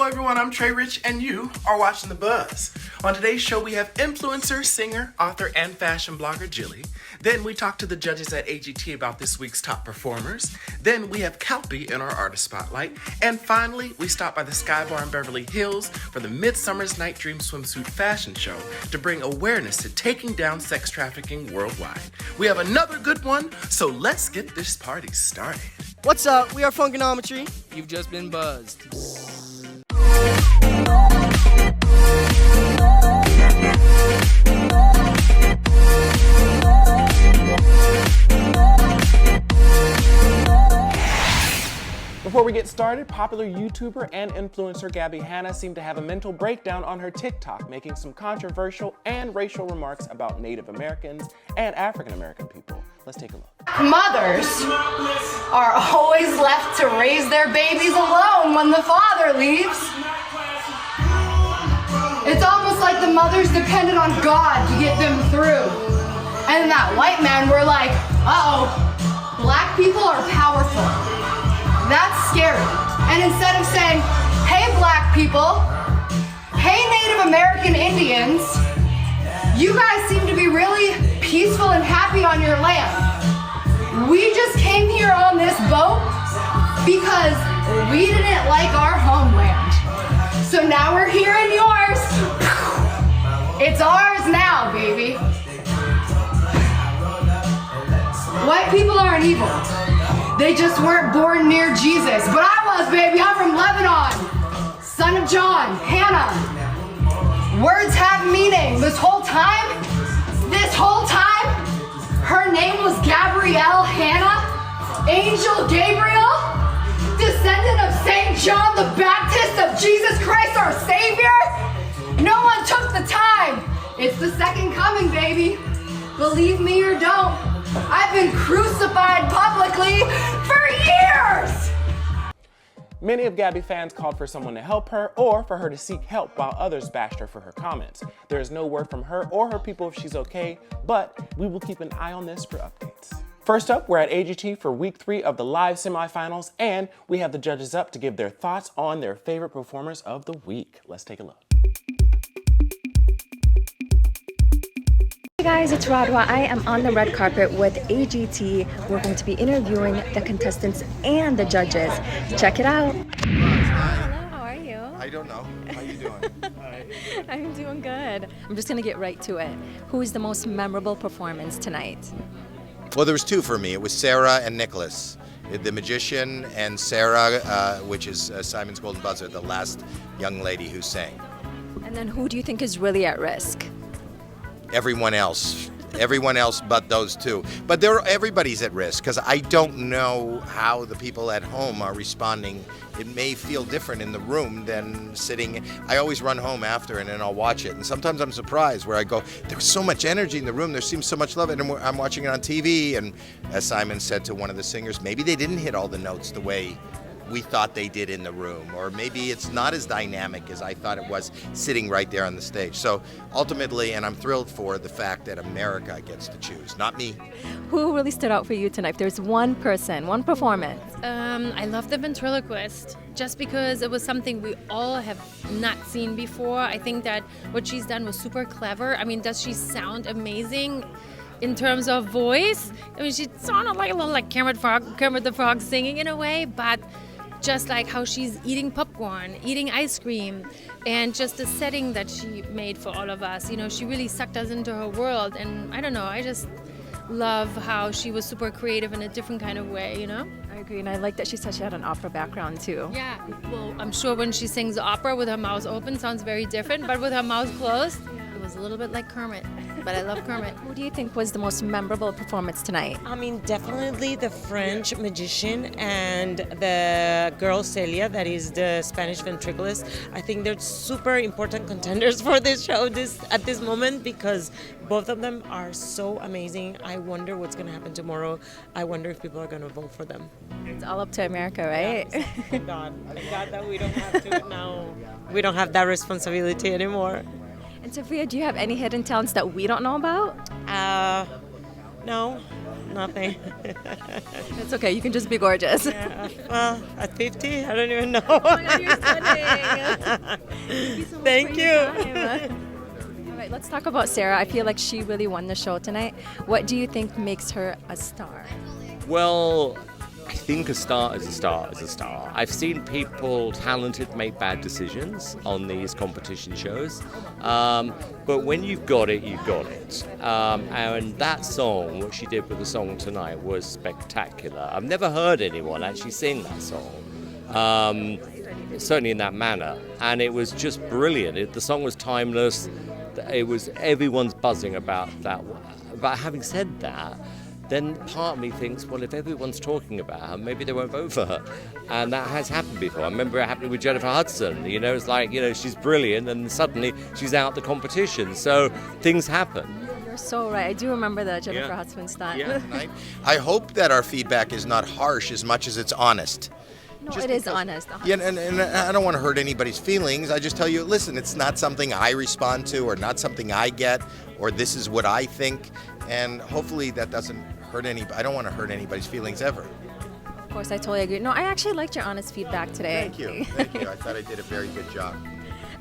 everyone, I'm Trey Rich, and you are watching The Buzz. On today's show, we have influencer, singer, author, and fashion blogger Jilly. Then we talk to the judges at AGT about this week's top performers. Then we have Kalpee in our artist spotlight. And finally, we stop by the Sky Bar in Beverly Hills for the MidSummers Night Dream swimsuit fashion show to bring awareness to taking down sex trafficking worldwide. We have another good one, so let's get this party started. What's up? We are Funkonometry. You've just been buzzed. Before we get started, popular YouTuber and influencer Gabby Anais seemed to have a mental breakdown on her TikTok, making some controversial and racial remarks about Native Americans and African American people. Let's take a look. Mothers are always left to raise their babies alone when the father leaves. It's almost like the mothers depended on God to get them through. And that white man were like, uh-oh, black people are powerful. That's scary. And instead of saying, hey black people, hey Native American Indians, you guys seem to be really peaceful and happy on your land. We just came here on this boat because we didn't like our homeland. So now we're here in yours. It's ours now, baby. White people aren't evil. They just weren't born near Jesus. But I was, baby. I'm from Lebanon. Son of John, Hannah. Words have meaning. This whole time, her name was Gabrielle Hannah, Angel Gabriel, descendant of St. John the Baptist of Jesus Christ our Savior. No one took the time. It's the second coming, baby. Believe me or don't. I've been crucified publicly for years! Many of Gabby fans called for someone to help her or for her to seek help, while others bashed her for her comments. There is no word from her or her people if she's okay, but we will keep an eye on this for updates. First up, we're at AGT for week 3 of the live semifinals, and we have the judges up to give their thoughts on their favorite performers of the week. Let's take a look. Hey guys, it's Radwa. I am on the red carpet with AGT. We're going to be interviewing the contestants and the judges. Check it out. Hello, how are you? I don't know. How you doing? I'm doing good. I'm just going to get right to it. Who is the most memorable performance tonight? Well, there was 2 for me. It was Sarah and Nicholas. The magician and Sarah, which is Simon's Golden Buzzer, the last young lady who sang. And then who do you think is really at risk? Everyone else but those 2. But everybody's at risk because I don't know how the people at home are responding. It may feel different in the room than sitting. I always run home after and then I'll watch it. And sometimes I'm surprised where I go, there's so much energy in the room. There seems so much love. And I'm watching it on TV. And as Simon said to one of the singers, maybe they didn't hit all the notes the way we thought they did in the room, or maybe it's not as dynamic as I thought it was sitting right there on the stage. So ultimately, and I'm thrilled for the fact that America gets to choose, not me. Who really stood out for you tonight? If there's one person, one performance. I love the ventriloquist, just because it was something we all have not seen before. I think that what she's done was super clever. I mean, does she sound amazing? In terms of voice, I mean, she sounded like a little like Kermit the Frog singing in a way, but just like how she's eating popcorn, eating ice cream, and just the setting that she made for all of us. You know, she really sucked us into her world, and I don't know, I just love how she was super creative in a different kind of way, you know? I agree, and I like that she said she had an opera background too. Yeah, well, I'm sure when she sings opera with her mouth open, sounds very different, but with her mouth closed, it was a little bit like Kermit, but I love Kermit. Who do you think was the most memorable performance tonight? I mean, definitely the French magician and the girl Celia, that is the Spanish ventriloquist. I think they're super important contenders for this show at this moment because both of them are so amazing. I wonder what's going to happen tomorrow. I wonder if people are going to vote for them. It's all up to America, right? Yeah, thank God that we don't have to now. We don't have that responsibility anymore. And Sophia, do you have any hidden talents that we don't know about? No, nothing. It's okay, you can just be gorgeous. Yeah, well, at 50, I don't even know. Oh my God, you're stunning. Thank you. All right, let's talk about Sarah. I feel like she really won the show tonight. What do you think makes her a star? Well, I think a star is a star is a star. I've seen people talented make bad decisions on these competition shows, but when you've got it, you've got it. And that song, what she did with the song tonight, was spectacular. I've never heard anyone actually sing that song, certainly in that manner, and it was just brilliant. The song was timeless. It was everyone's buzzing about that. But having said that, then part of me thinks, well, if everyone's talking about her, maybe they won't vote for her. And that has happened before. I remember it happening with Jennifer Hudson. You know, it's like, you know, she's brilliant and suddenly she's out the competition. So things happen. You're so right. I do remember the Jennifer Hudson stunt. Yeah. I hope that our feedback is not harsh as much as it's honest. No, Just it is because- honest. Yeah, and I don't want to hurt anybody's feelings. I just tell you, listen, it's not something I respond to or not something I get or this is what I think. And hopefully that doesn't hurt anybody. I don't want to hurt anybody's feelings ever. Of course, I totally agree. No, I actually liked your honest feedback today. Thank you. Thank you. I thought I did a very good job.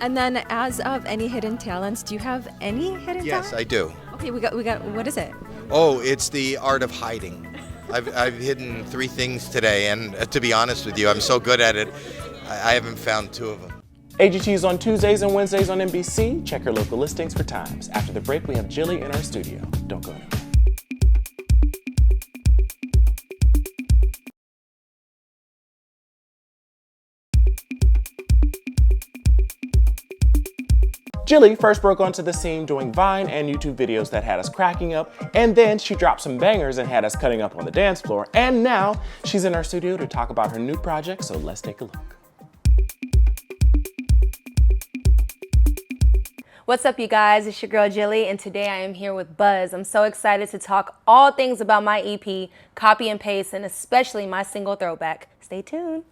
And then, as of any hidden talents, do you have any hidden Yes, talents? I do. Okay, we got. What is it? Oh, it's the art of hiding. I've hidden 3 things today, and to be honest with you, I'm so good at it, I haven't found 2 of them. AGT is on Tuesdays and Wednesdays on NBC. Check your local listings for times. After the break, we have Jilly in our studio. Don't go anywhere. Jilly first broke onto the scene doing Vine and YouTube videos that had us cracking up, and then she dropped some bangers and had us cutting up on the dance floor, and now she's in our studio to talk about her new project, so let's take a look. What's up, you guys? It's your girl Jilly, and today I am here with Buzz. I'm so excited to talk all things about my EP, Copy and Paste, and especially my single Throwback. Stay tuned.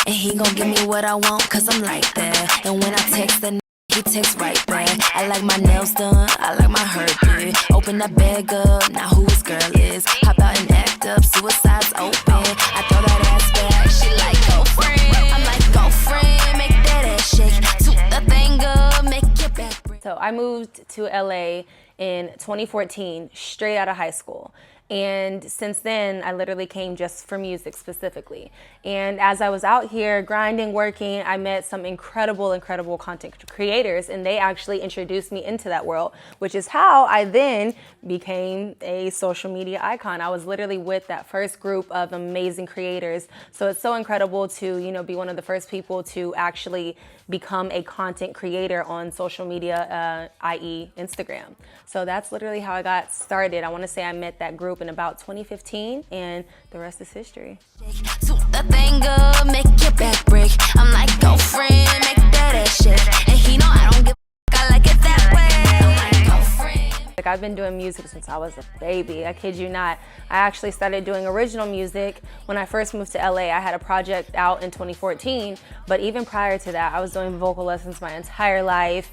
And he gon' give me what I want, cause I'm like that. And when I text that he texts right back. I like my nails done, I like my hair did. Open that bag up, now who his girl is. Hop out and act up, suicide's open. I throw that ass back, she like girlfriend. I'm like girlfriend, make that ass shake. Toot that thing up, make your back break. So I moved to LA in 2014, straight out of high school. And since then, I literally came just for music specifically. And as I was out here grinding, working, I met some incredible content creators, and they actually introduced me into that world, which is how I then became a social media icon. I was literally with that first group of amazing creators. So it's so incredible to, you know, be one of the first people to actually become a content creator on social media, i.e. Instagram. So that's literally how I got started. I want to say I met that group in about 2015, and the rest is history. Toot that thing up, make your back break. I'm like girlfriend, make that ass shake. And he know I don't give a I like it that way. I'm like girlfriend. Like, I've been doing music since I was a baby, I kid you not. I actually started doing original music when I first moved to LA. I had a project out in 2014, but even prior to that, I was doing vocal lessons my entire life.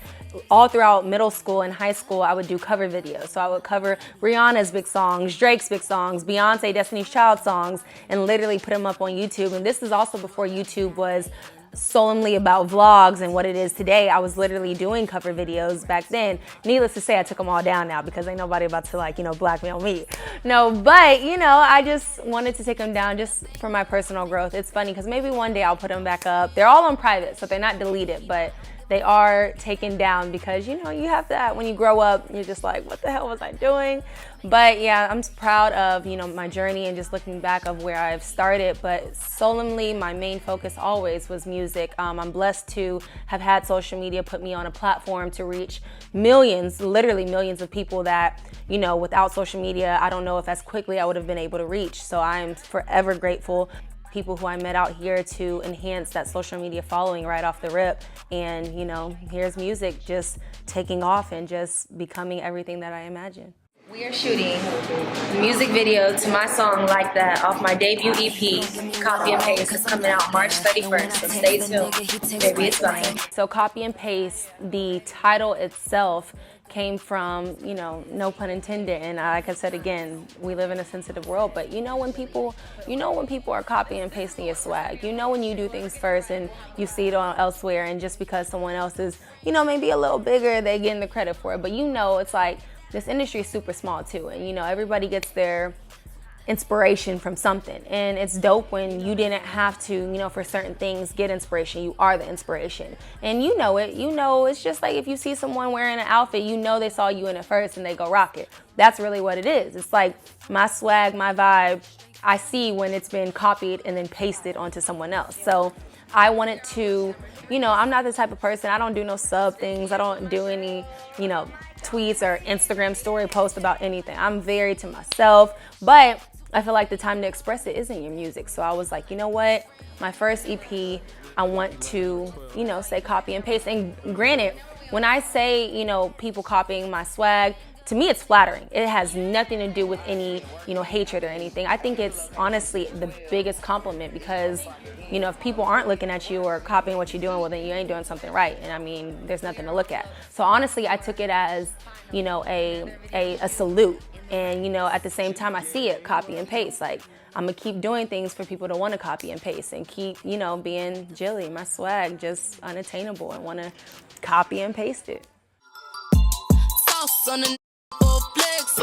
All throughout middle school and high school, I would do cover videos. So I would cover Rihanna's big songs, Drake's big songs, Beyonce, Destiny's Child songs, and literally put them up on YouTube. And this is also before YouTube was solely about vlogs and what it is today. I was literally doing cover videos back then. Needless to say, I took them all down now because ain't nobody about to, like, you know, blackmail me. No, but, you know, I just wanted to take them down just for my personal growth. It's funny because maybe one day I'll put them back up. They're all on private, so they're not deleted, but they are taken down because, you know, you have that when you grow up, you're just like, what the hell was I doing? But yeah, I'm proud of, you know, my journey and just looking back of where I've started, but solemnly my main focus always was music. I'm blessed to have had social media put me on a platform to reach millions, literally millions of people that, you know, without social media, I don't know if as quickly I would have been able to reach. So I'm forever grateful. People who I met out here to enhance that social media following right off the rip. And, you know, here's music just taking off and just becoming everything that I imagined. We are shooting a music video to my song Like That off my debut EP, Copy and Paste. It's coming out March 31st, so stay tuned. Baby, it's fine. So Copy and Paste, the title itself came from, no pun intended. And like I said again, we live in a sensitive world, but when people are copying and pasting your swag, when you do things first and you see it on elsewhere, and just because someone else is, maybe a little bigger, they getting the credit for it. But it's like this industry is super small too, and everybody gets their inspiration from something, and it's dope when you didn't have to for certain things get inspiration. You are the inspiration, and it's just like if you see someone wearing an outfit, they saw you in it first and they go rock it. That's really what it is. It's like my swag, my vibe, I see when it's been copied and then pasted onto someone else. So I wanted to, I'm not the type of person, I don't do no sub things, I don't do any tweets or Instagram story posts about anything. I'm very to myself, but I feel like the time to express it is in your music. So I was like, what? My first EP, I want to, say copy and paste. And granted, when I say, people copying my swag, to me it's flattering. It has nothing to do with any, hatred or anything. I think it's honestly the biggest compliment because, if people aren't looking at you or copying what you're doing, well then you ain't doing something right. And there's nothing to look at. So honestly, I took it as, a salute. And, at the same time, I see it, copy and paste. Like, I'm going to keep doing things for people to want to copy and paste and keep, being Jilly, my swag, just unattainable and want to copy and paste it. Sauce on the flex,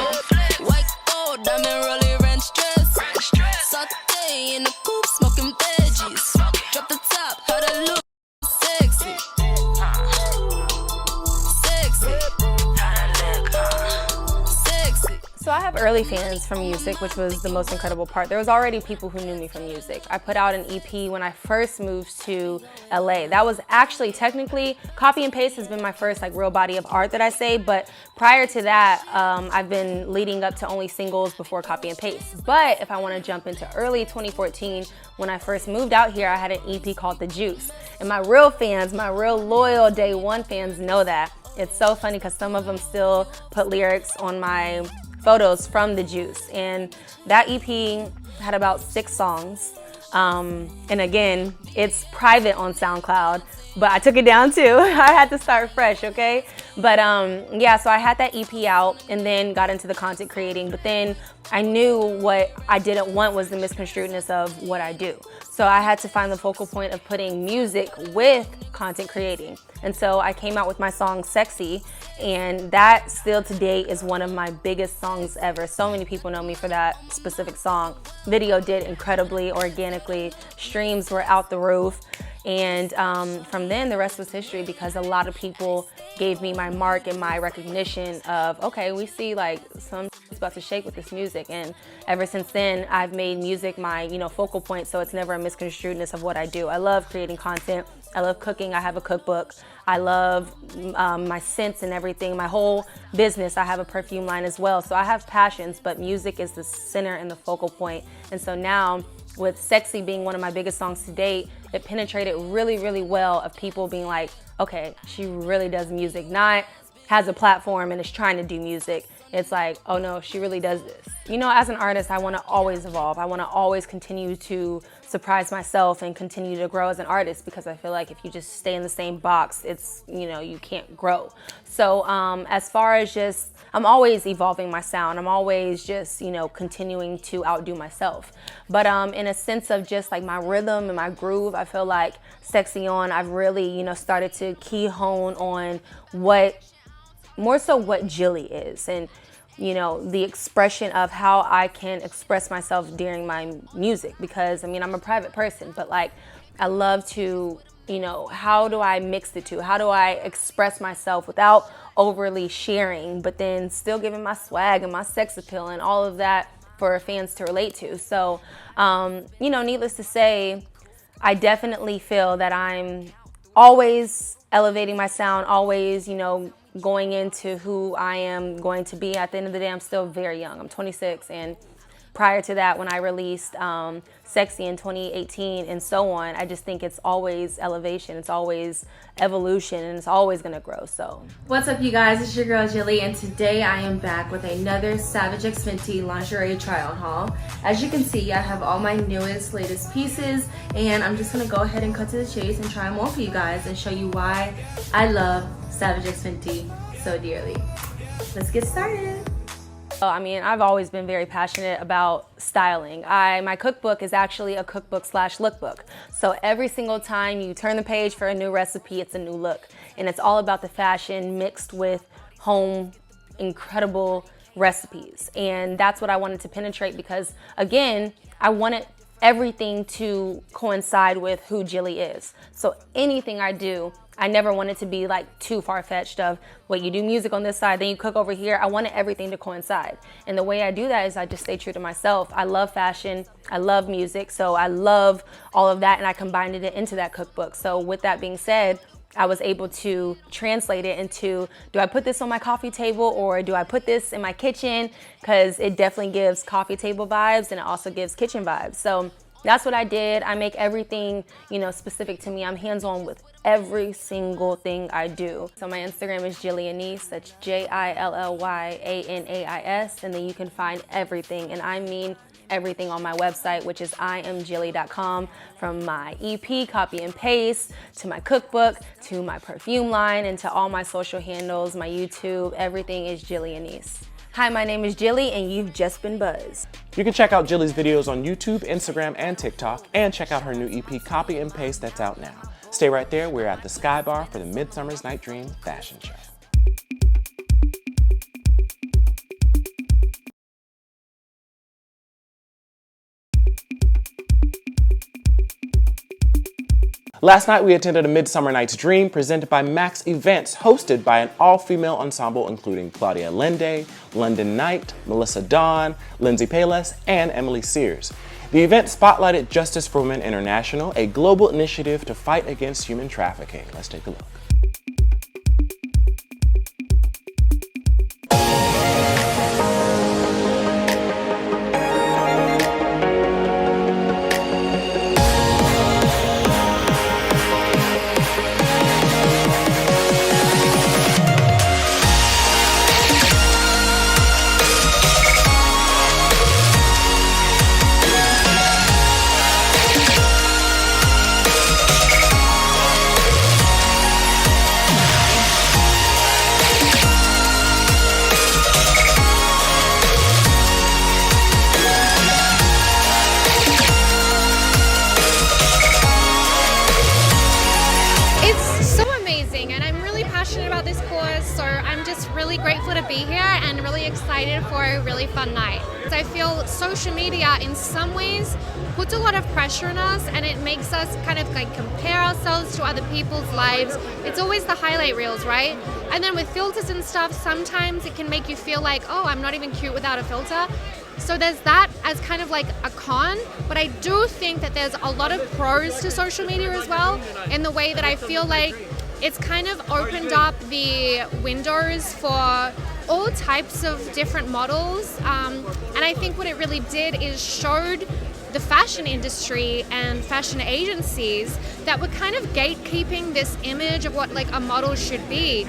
white gold, diamond rolling ranch dress, saute in the coupe, smoking veggies, drop the top, how that look, sexy, So I have early fans from music, which was the most incredible part. There was already people who knew me from music. I put out an EP when I first moved to LA. That was actually technically, copy and paste has been my first real body of art that I say, but prior to that, I've been leading up to only singles before copy and paste. But if I want to jump into early 2014, when I first moved out here, I had an EP called The Juice. And my real fans, my real loyal day one fans know that. It's so funny because some of them still put lyrics on my photos from The Juice, and that EP had about 6 songs, and again, it's private on SoundCloud, but I took it down too. I had to start fresh, okay? But so I had that EP out and then got into the content creating, but then I knew what I didn't want was the misconstruedness of what I do. So I had to find the focal point of putting music with content creating. And so I came out with my song Sexy, and that still to date is one of my biggest songs ever. So many people know me for that specific song. Video did incredibly organically. Streams were out the roof. And from then, the rest was history because a lot of people gave me my mark and my recognition of, okay, we see some about to shake with this music. And ever since then, I've made music my, focal point, so it's never a misconstruedness of what I do. I love creating content. I love cooking. I have a cookbook. I love my scents and everything. My whole business, I have a perfume line as well. So I have passions, but music is the center and the focal point. And so now, with Sexy being one of my biggest songs to date, it penetrated really, really well of people being like, okay, she really does music, not has a platform and is trying to do music. It's like, oh no, she really does this. As an artist, I want to always evolve. I want to always continue to surprise myself and continue to grow as an artist because I feel like if you just stay in the same box, it's, you can't grow. So as far as just, I'm always evolving my sound. I'm always just, continuing to outdo myself. But in a sense of just my rhythm and my groove, I feel like Sexy On, I've really, started to key hone on more so what Jilly is and, the expression of how I can express myself during my music because, I'm a private person, but I love to, how do I mix the two? How do I express myself without overly sharing, but then still giving my swag and my sex appeal and all of that for fans to relate to? So, needless to say, I definitely feel that I'm always elevating my sound, always, going into who I am going to be. At the end of the day, I'm still very young. I'm 26, and prior to that when I released Sexy in 2018 and so on. I just think it's always elevation, it's always evolution, and it's always gonna grow. So What's up, you guys? It's your girl Jilly, and today I am back with another Savage X Fenty lingerie try-on haul. As you can see, I have all my newest, latest pieces, and I'm just gonna go ahead and cut to the chase and try them on for you guys and show you why I love Savage X Fenty so dearly. Let's get started. I mean, I've always been very passionate about styling. My cookbook is actually a cookbook / lookbook. So every single time you turn the page for a new recipe, it's a new look. And it's all about the fashion mixed with home, incredible recipes. And that's what I wanted to penetrate because, again, I wanted everything to coincide with who Jilly is. So anything I do, I never wanted to be like too far-fetched of, well, you do music on this side, then you cook over here. I wanted everything to coincide. And the way I do that is I just stay true to myself. I love fashion, I love music, so I love all of that, and I combined it into that cookbook. So with that being said, I was able to translate it into, do I put this on my coffee table or do I put this in my kitchen? Because it definitely gives coffee table vibes and it also gives kitchen vibes. So that's what I did. I make everything, specific to me. I'm hands-on with every single thing I do. So my Instagram is Jilly Anais. That's JILLYANAIS. And then you can find everything, and I mean everything, on my website, which is IamJilly.com, from my EP, copy and paste, to my cookbook, to my perfume line, and to all my social handles, my YouTube, everything is Jilly Anais. Hi, my name is Jilly, and you've just been buzzed. You can check out Jilly's videos on YouTube, Instagram, and TikTok, and check out her new EP, Copy and Paste, that's out now. Stay right there. We're at the Sky Bar for the MidSummers Night Dream Fashion Show. Last night we attended a Midsummer Night's Dream presented by Max Events, hosted by an all-female ensemble including Claudia Lende, London Knight, Melissa Dawn, Lindsay Payless, and Emily Sears. The event spotlighted Justice for Women International, a global initiative to fight against human trafficking. Let's take a look. Grateful to be here and really excited for a really fun night. I feel social media in some ways puts a lot of pressure on us, and it makes us kind of like compare ourselves to other people's lives. It's always the highlight reels, right? And then with filters and stuff, sometimes it can make you feel like, oh, I'm not even cute without a filter. So there's that as kind of like a con, but I do think that there's a lot of pros to social media as well, in the way that I feel like it's kind of opened up the windows for all types of different models. And I think what it really did is showed the fashion industry and fashion agencies that were kind of gatekeeping this image of what like a model should be.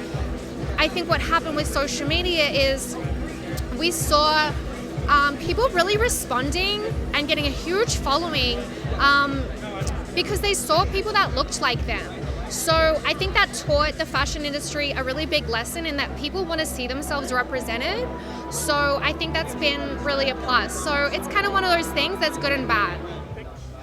I think what happened with social media is we saw people really responding and getting a huge following because they saw people that looked like them. So I think that taught the fashion industry a really big lesson in that people want to see themselves represented. So I think that's been really a plus. So it's kind of one of those things that's good and bad.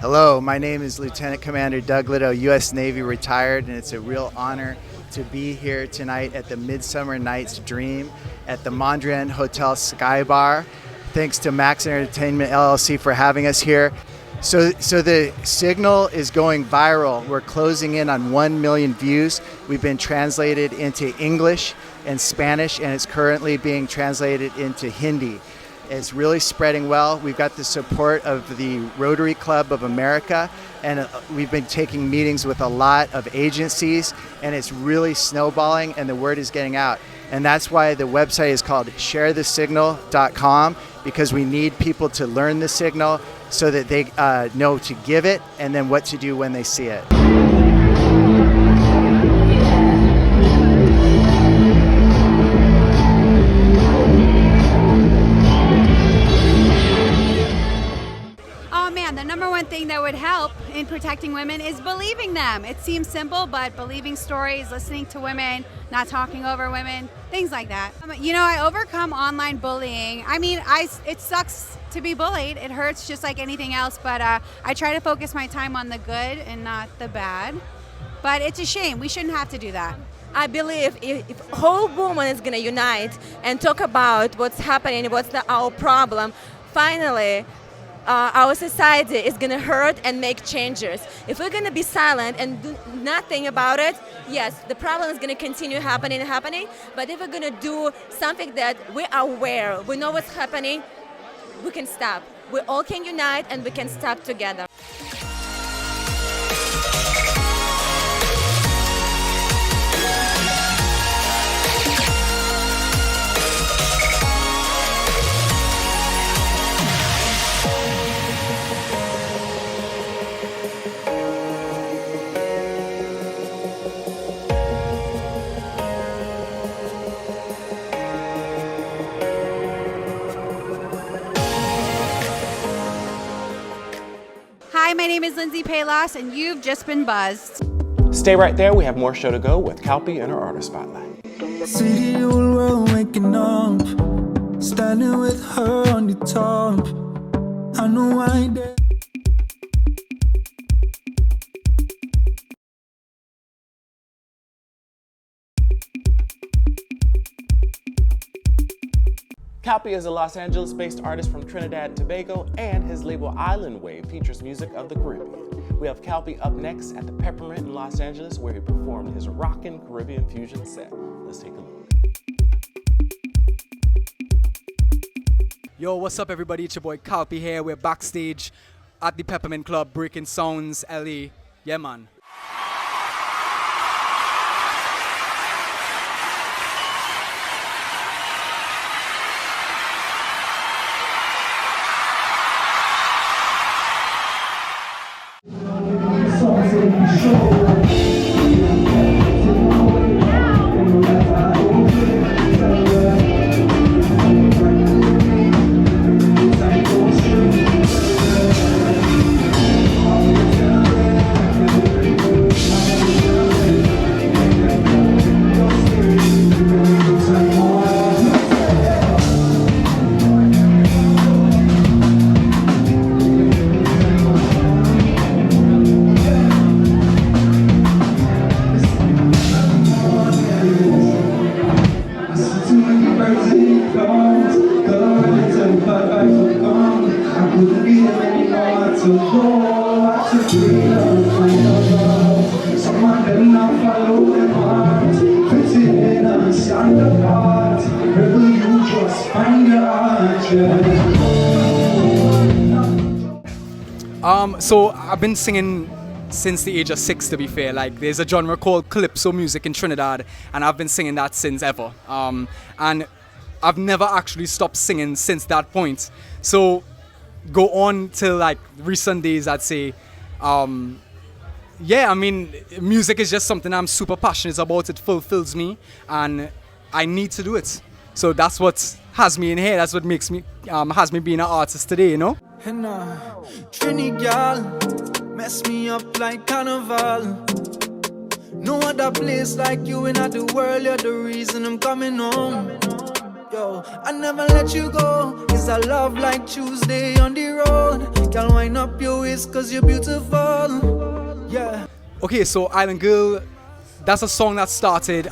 Hello, my name is Lieutenant Commander Doug Little, U.S. Navy retired, and it's a real honor to be here tonight at the Midsummer Night's Dream at the Mondrian Hotel Sky Bar. Thanks to Max Entertainment LLC for having us here. So the signal is going viral. We're closing in on 1 million views. We've been translated into English and Spanish, and it's currently being translated into Hindi. It's really spreading well. We've got the support of the Rotary Club of America, and we've been taking meetings with a lot of agencies, and it's really snowballing, and the word is getting out. And that's why the website is called sharethesignal.com, because we need people to learn the signal so that they know to give it and then what to do when they see it. The number one thing that would help in protecting women is believing them. It seems simple, but believing stories, listening to women, not talking over women, things like that. You know, I overcome online bullying. I mean, it sucks to be bullied. It hurts just like anything else, but I try to focus my time on the good and not the bad. But it's a shame. We shouldn't have to do that. I believe if whole woman is going to unite and talk about what's happening, what's our problem, finally, our society is going to hurt and make changes. If we're going to be silent and do nothing about it, yes, the problem is going to continue happening. But if we're going to do something that we are aware, we know what's happening, we can stop. We all can unite and we can stop together. Hi, my name is Lindsay Palos, and you've just been buzzed. Stay right there. We have more show to go with Kalpee and her artist spotlight. See the old world waking up, standing with her on the top. I know why they. Kalpee is a Los Angeles-based artist from Trinidad and Tobago, and his label Island Wave features music of the Caribbean. We have Kalpee up next at the Peppermint in Los Angeles, where he performed his rockin' Caribbean fusion set. Let's take a look. Yo, what's up everybody? It's your boy Kalpee here. We're backstage at the Peppermint Club, Breaking Sounds, LA. Yeah, man. So I've been singing since the age of 6, to be fair. Like, there's a genre called calypso music in Trinidad, and I've been singing that since ever. And I've never actually stopped singing since that point. So go on till like recent days, I'd say. Yeah, I mean, music is just something I'm super passionate about. It fulfills me, and I need to do it. So that's what has me in here. That's what makes me has me being an artist today, you know. And Trini girl, mess me up like carnival. No other place like you in the world. You're the reason I'm coming home. Yo, I never let you go. It's a love like Tuesday on the road. Girl, wind up your waist 'cause you're beautiful. Yeah. Okay, so Island Girl, that's a song that started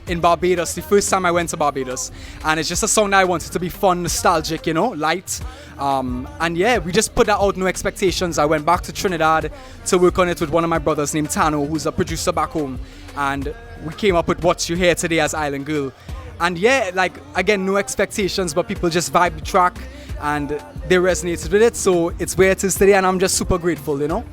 in Barbados, the first time I went to Barbados. And it's just a song that I wanted to be fun, nostalgic, you know, light. And yeah, we just put that out, no expectations. I went back to Trinidad to work on it with one of my brothers named Tano, who's a producer back home. And we came up with what you hear today as Island Girl. And yeah, like, again, no expectations, but people just vibe the track and they resonated with it. So it's where it is today, and I'm just super grateful, you know.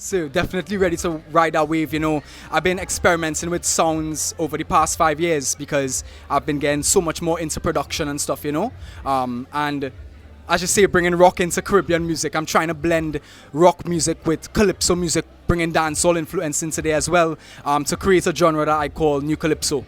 So definitely ready to ride that wave, you know. I've been experimenting with sounds over the past 5 years because I've been getting so much more into production and stuff, you know. And as you say, bringing rock into Caribbean music. I'm trying to blend rock music with calypso music, bringing dancehall influence into there as well, to create a genre that I call New Calypso.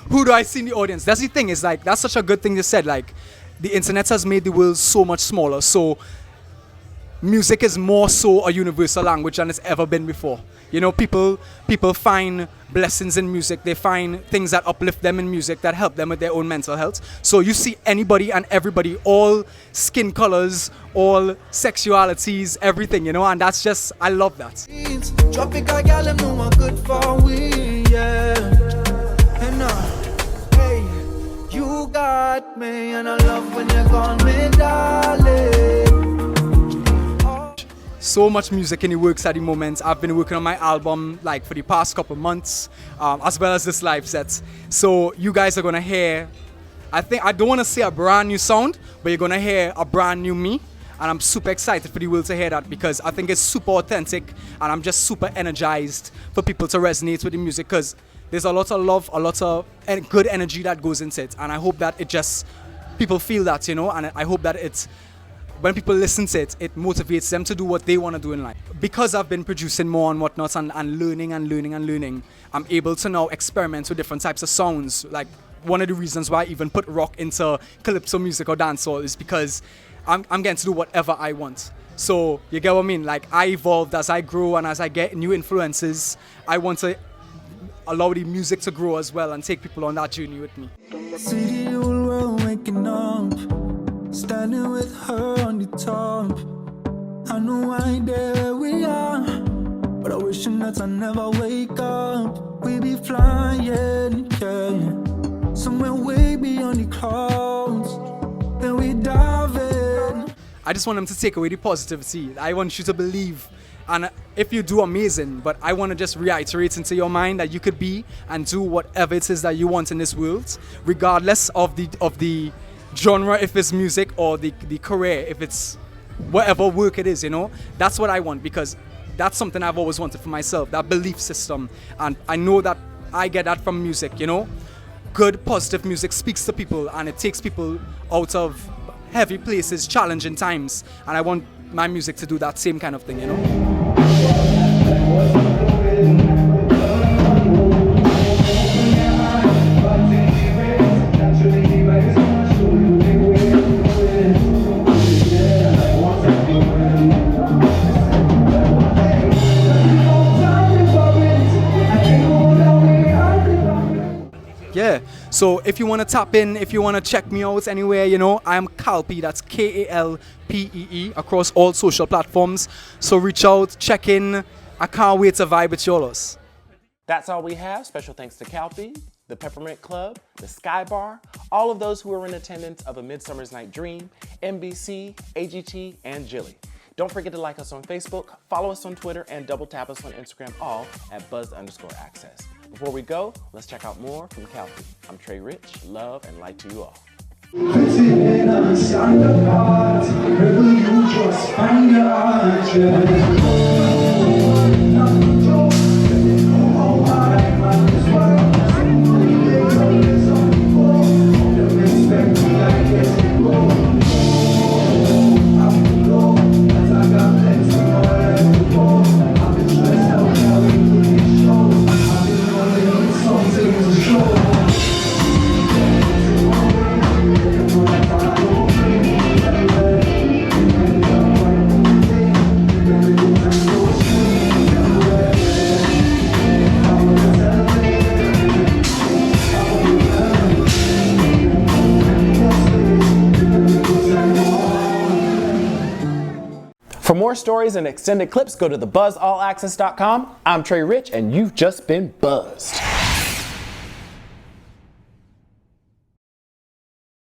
Who do I see in the audience? That's the thing, is like, that's such a good thing you said. Like, the internet has made the world so much smaller, so music is more so a universal language than it's ever been before. You know, people find blessings in music. They find things that uplift them in music, that help them with their own mental health. So you see anybody and everybody, all skin colors, all sexualities, everything, you know, and that's just, I love that. Tropical girl, them know I'm good for we, yeah. And hey, you got me, and I love when you're gone, me darling. So much music in the works at the moment. I've been working on my album like for the past couple months, as well as this live set. So you guys are gonna hear, I don't want to say a brand new sound, but you're gonna hear a brand new me. And I'm super excited for the world to hear that, because I think it's super authentic, and I'm just super energized for people to resonate with the music, because there's a lot of love, a lot of good energy that goes into it. And I hope that people feel that, you know, and I hope that when people listen to it, it motivates them to do what they want to do in life. Because I've been producing more and whatnot, and learning, I'm able to now experiment with different types of sounds. Like, one of the reasons why I even put rock into calypso music or dancehall is because I'm getting to do whatever I want. So, you get what I mean? Like, I evolved as I grow, and as I get new influences, I want to allow the music to grow as well and take people on that journey with me. See the whole world waking up, standing with her on the top. I know I ain't there where we are, but I wishing that I never wake up. We be flying, yeah, somewhere way beyond the clouds. Then we dive in. I just want them to take away the positivity. I want you to believe, and if you do, amazing, but I want to just reiterate into your mind that you could be and do whatever it is that you want in this world, regardless of the genre, if it's music, or the career, if it's whatever work it is, you know. That's what I want, because that's something I've always wanted for myself, that belief system. And I know that I get that from music, you know. Good, positive music speaks to people, and it takes people out of heavy places, challenging times. And I want my music to do that same kind of thing, you know. Yeah, so if you want to tap in, if you want to check me out anywhere, you know, I'm Kalpee, that's Kalpee, across all social platforms. So reach out, check in. I can't wait to vibe with y'all. That's all we have. Special thanks to Kalpee, the Peppermint Club, the Sky Bar, all of those who were in attendance of A Midsummer's Night Dream, MBC, AGT, and Jilly. Don't forget to like us on Facebook, follow us on Twitter, and double tap us on Instagram, all at @buzz_access. Before we go, let's check out more from Kalpee. I'm Trey Rich, love and light to you all. more stories and extended clips, go to thebuzzallaccess.com. I'm Trey Rich, and you've just been buzzed.